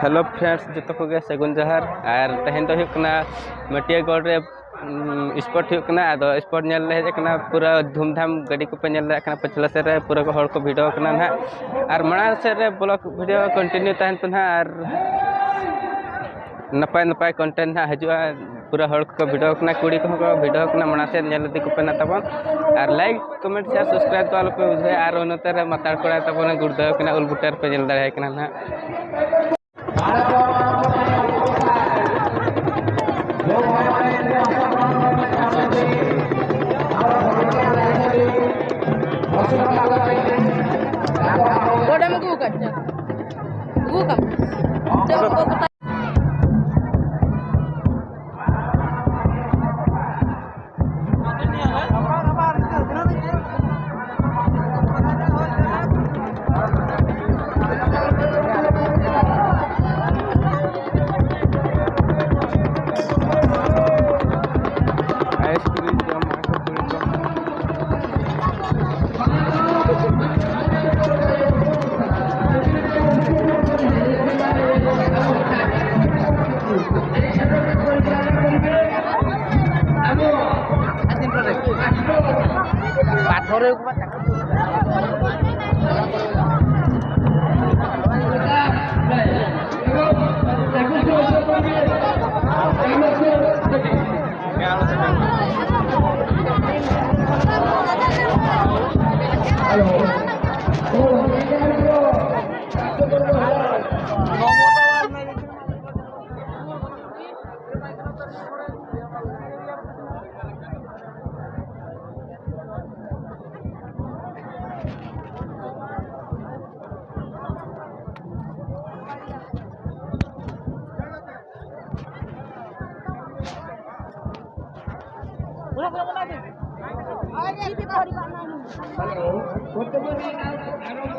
Hello friends जो को गे सगुन जहर और तहन तो मटिया गढ़ रे स्पॉट अदो स्पॉट नेल ले हेजना पूरा धूमधाम गाड़ी को पे नेल पछला से रे पूरा को हड़ को भिडियो ना और मणा से रे ब्लॉग वीडियो कंटिन्यू तहन पे ना और नपाय नपाय कंटेंट ना हजुआ पूरा हड़ को भिडियो कुड़ी को भिडियो मणा से नेल दी को पे ना तबन और लाइक कमेंट शेयर सब्सक्राइब तो आलो पे बुझे और उनते रे माताड़ कोड़ा तबन गुड़दा उलबुटर पे नेल दाड़े ना Udah mau buka aja. Buka. Coba buka. Hello.